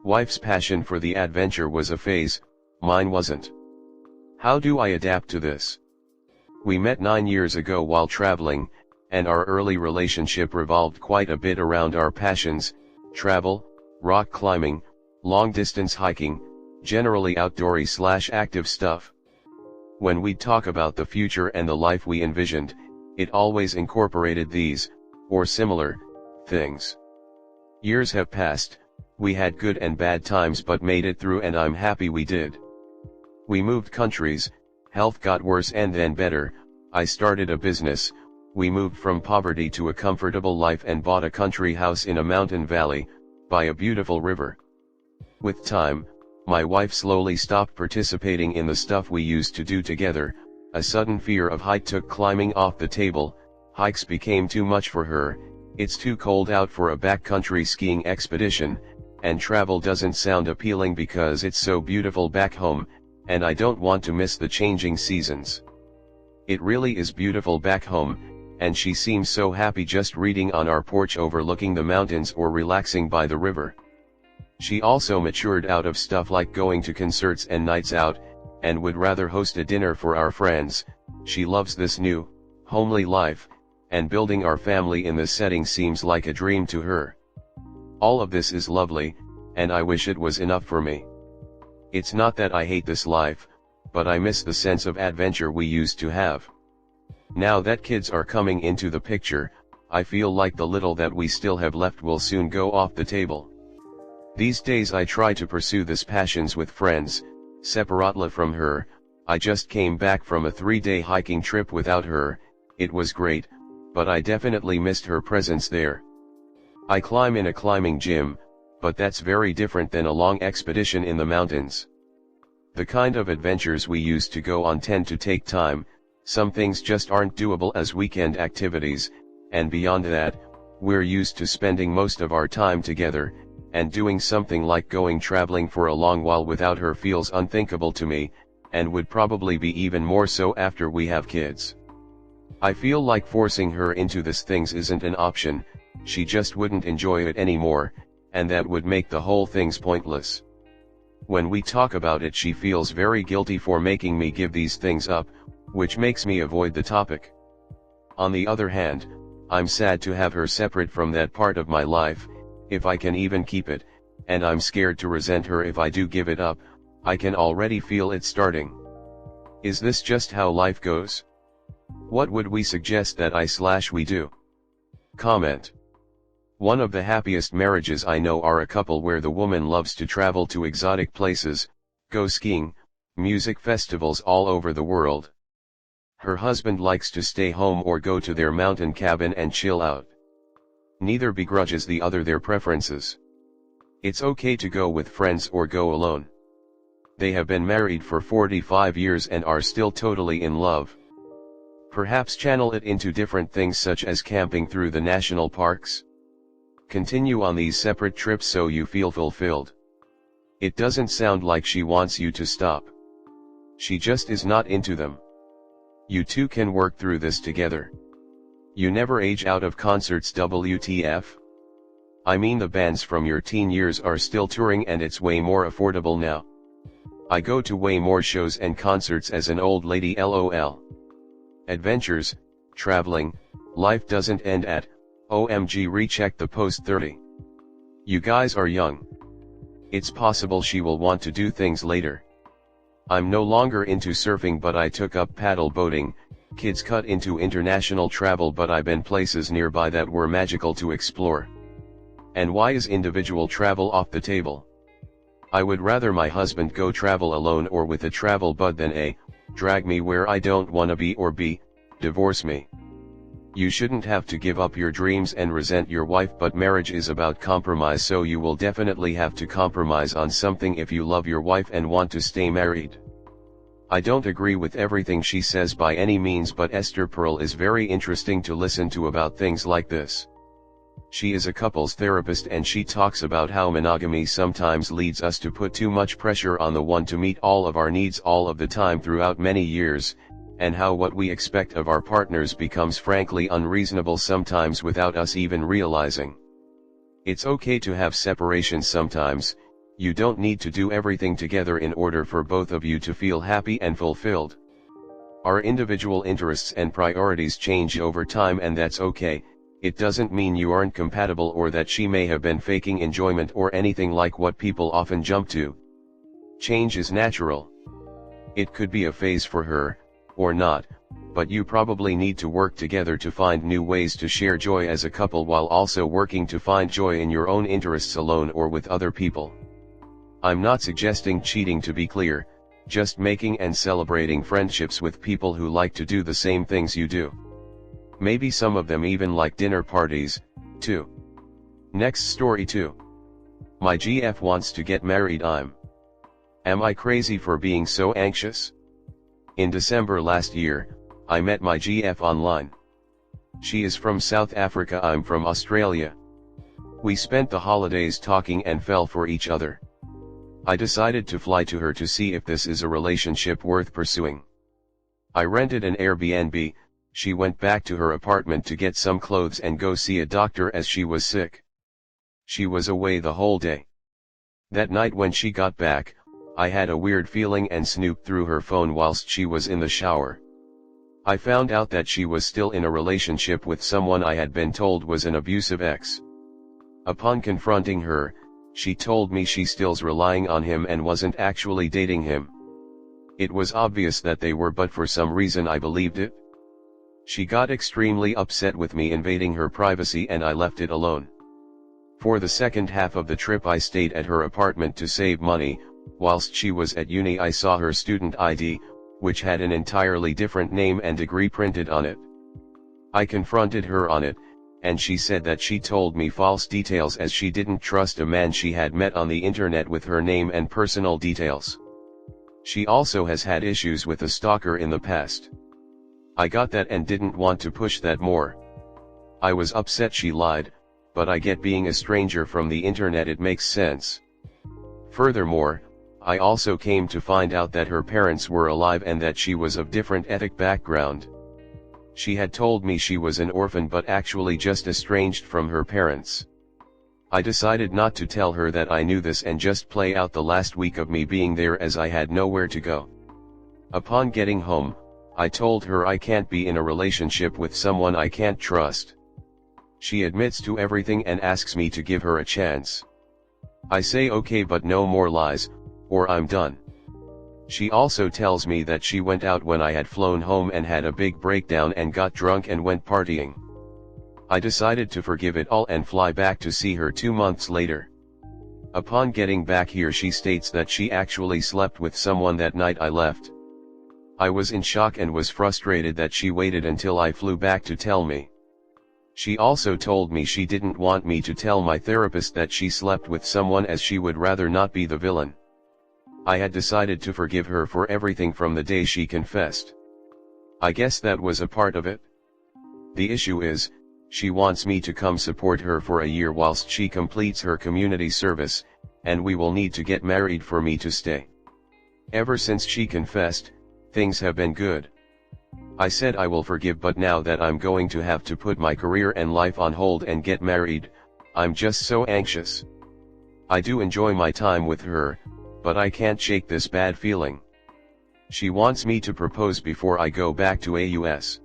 Wife's passion for the adventure was a phase, mine wasn't. How do I adapt to this? We met 9 years ago while traveling, and our early relationship revolved quite a bit around our passions: travel, rock climbing, long-distance hiking, generally outdoorsy/active stuff. When we'd talk about the future and the life we envisioned, it always incorporated these, or similar, things. Years have passed, we had good and bad times but made it through, and I'm happy we did. We moved countries, health got worse and then better, I started a business, we moved from poverty to a comfortable life and bought a country house in a mountain valley, by a beautiful river. With time, my wife slowly stopped participating in the stuff we used to do together. A sudden fear of height took climbing off the table. Hikes became too much for her, it's too cold out for a backcountry skiing expedition, and travel doesn't sound appealing because it's so beautiful back home, and I don't want to miss the changing seasons. It really is beautiful back home, and she seems so happy just reading on our porch overlooking the mountains or relaxing by the river. She also matured out of stuff like going to concerts and nights out, and would rather host a dinner for our friends. She loves this new, homely life, and building our family in this setting seems like a dream to her. All of this is lovely, and I wish it was enough for me. It's not that I hate this life, but I miss the sense of adventure we used to have. Now that kids are coming into the picture, I feel like the little that we still have left will soon go off the table. These days I try to pursue this passions with friends, separately from her. I just came back from a 3-day hiking trip without her. It was great, but I definitely missed her presence there. I climb in a climbing gym, but that's very different than a long expedition in the mountains. The kind of adventures we used to go on tend to take time. Some things just aren't doable as weekend activities, and beyond that, we're used to spending most of our time together, and doing something like going traveling for a long while without her feels unthinkable to me, and would probably be even more so after we have kids. I feel like forcing her into these things isn't an option. She just wouldn't enjoy it anymore, and that would make the whole thing's pointless. When we talk about it, she feels very guilty for making me give these things up, which makes me avoid the topic. On the other hand, I'm sad to have her separate from that part of my life, if I can even keep it, and I'm scared to resent her if I do give it up. I can already feel it starting. Is this just how life goes? What would we suggest that we do? Comment. One of the happiest marriages I know are a couple where the woman loves to travel to exotic places, go skiing, music festivals all over the world. Her husband likes to stay home or go to their mountain cabin and chill out. Neither begrudges the other their preferences. It's okay to go with friends or go alone. They have been married for 45 years and are still totally in love. Perhaps channel it into different things such as camping through the national parks. Continue on these separate trips so you feel fulfilled. It doesn't sound like she wants you to stop. She just is not into them. You two can work through this together. You never age out of concerts, WTF? I mean, the bands from your teen years are still touring and it's way more affordable now. I go to way more shows and concerts as an old lady, LOL. Adventures, traveling, life doesn't end at, OMG, recheck the post 30. You guys are young. It's possible she will want to do things later. I'm no longer into surfing, but I took up paddle boating. Kids cut into international travel, but I've been places nearby that were magical to explore. And why is individual travel off the table? I would rather my husband go travel alone or with a travel bud than A, drag me where I don't wanna be, or B, divorce me. You shouldn't have to give up your dreams and resent your wife, but marriage is about compromise, so you will definitely have to compromise on something if you love your wife and want to stay married. I don't agree with everything she says by any means, but Esther Pearl is very interesting to listen to about things like this. She is a couples therapist and she talks about how monogamy sometimes leads us to put too much pressure on the one to meet all of our needs all of the time throughout many years, and how what we expect of our partners becomes frankly unreasonable sometimes without us even realizing. It's okay to have separations sometimes, You don't need to do everything together in order for both of you to feel happy and fulfilled. Our individual interests and priorities change over time, and that's okay. It doesn't mean you aren't compatible or that she may have been faking enjoyment or anything like what people often jump to. Change is natural. It could be a phase for her, or not, but you probably need to work together to find new ways to share joy as a couple while also working to find joy in your own interests alone or with other people. I'm not suggesting cheating, to be clear, just making and celebrating friendships with people who like to do the same things you do. Maybe some of them even like dinner parties, too. Next story 2. My GF wants to get married. Am I crazy for being so anxious? In December last year, I met my GF online. She is from South Africa, I'm from Australia. We spent the holidays talking and fell for each other. I decided to fly to her to see if this is a relationship worth pursuing. I rented an Airbnb. She went back to her apartment to get some clothes and go see a doctor as she was sick. She was away the whole day. That night when she got back, I had a weird feeling and snooped through her phone whilst she was in the shower. I found out that she was still in a relationship with someone I had been told was an abusive ex. Upon confronting her, she told me she still's relying on him and wasn't actually dating him. It was obvious that they were, but for some reason I believed it. She got extremely upset with me invading her privacy, and I left it alone. For the second half of the trip I stayed at her apartment to save money. Whilst she was at uni, I saw her student ID, which had an entirely different name and degree printed on it. I confronted her on it, and she said that she told me false details as she didn't trust a man she had met on the internet with her name and personal details. She also has had issues with a stalker in the past. I got that and didn't want to push that more. I was upset she lied, but I get being a stranger from the internet, it makes sense. Furthermore, I also came to find out that her parents were alive and that she was of different ethnic background. She had told me she was an orphan but actually just estranged from her parents. I decided not to tell her that I knew this and just play out the last week of me being there as I had nowhere to go. Upon getting home, I told her I can't be in a relationship with someone I can't trust. She admits to everything and asks me to give her a chance. I say okay, but no more lies, or I'm done. She also tells me that she went out when I had flown home and had a big breakdown and got drunk and went partying. I decided to forgive it all and fly back to see her 2 months later. Upon getting back here, she states that she actually slept with someone that night I left. I was in shock and was frustrated that she waited until I flew back to tell me. She also told me she didn't want me to tell my therapist that she slept with someone as she would rather not be the villain. I had decided to forgive her for everything from the day she confessed. I guess that was a part of it. The issue is, she wants me to come support her for a year whilst she completes her community service, and we will need to get married for me to stay. Ever since she confessed, things have been good. I said I will forgive, but now that I'm going to have to put my career and life on hold and get married, I'm just so anxious. I do enjoy my time with her, but I can't shake this bad feeling. She wants me to propose before I go back to AUS.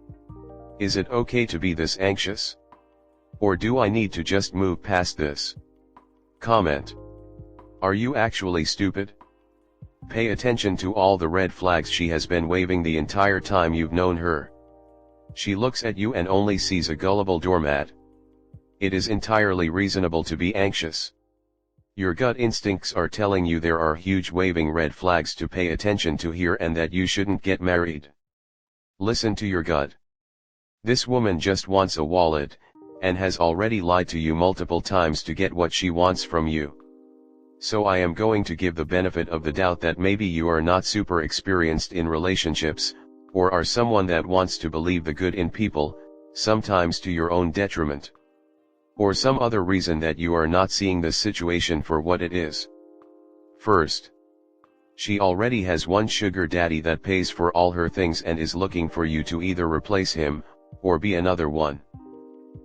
Is it okay to be this anxious? Or do I need to just move past this? Comment. Are you actually stupid? Pay attention to all the red flags she has been waving the entire time you've known her. She looks at you and only sees a gullible doormat. It is entirely reasonable to be anxious. Your gut instincts are telling you there are huge waving red flags to pay attention to here and that you shouldn't get married. Listen to your gut. This woman just wants a wallet, and has already lied to you multiple times to get what she wants from you. So I am going to give the benefit of the doubt that maybe you are not super experienced in relationships, or are someone that wants to believe the good in people, sometimes to your own detriment. Or some other reason that you are not seeing this situation for what it is. First, she already has one sugar daddy that pays for all her things and is looking for you to either replace him, or be another one.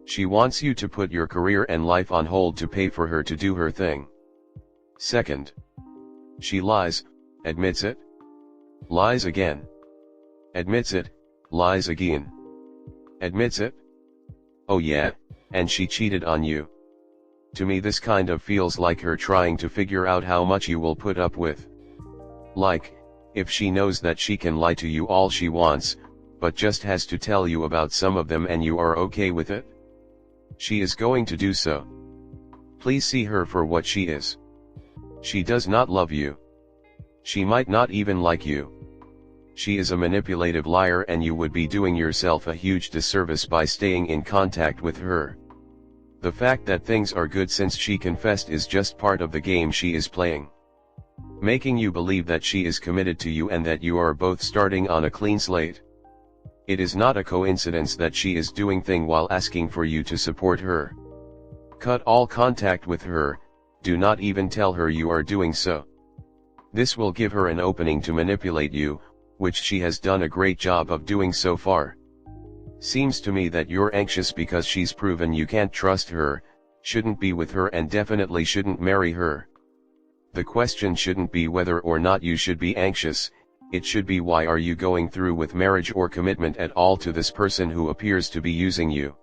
She wants you to put your career and life on hold to pay for her to do her thing. Second, she lies, admits it. Lies again. Admits it, lies again. Admits it? Oh yeah, and she cheated on you. To me this kind of feels like her trying to figure out how much you will put up with. Like, if she knows that she can lie to you all she wants, but just has to tell you about some of them and you are okay with it? She is going to do so. Please see her for what she is. She does not love you. She might not even like you. She is a manipulative liar and you would be doing yourself a huge disservice by staying in contact with her. The fact that things are good since she confessed is just part of the game she is playing. Making you believe that she is committed to you and that you are both starting on a clean slate. It is not a coincidence that she is doing thing while asking for you to support her. Cut all contact with her, do not even tell her you are doing so. This will give her an opening to manipulate you, which she has done a great job of doing so far. Seems to me that you're anxious because she's proven you can't trust her, shouldn't be with her and definitely shouldn't marry her. The question shouldn't be whether or not you should be anxious, it should be why are you going through with marriage or commitment at all to this person who appears to be using you.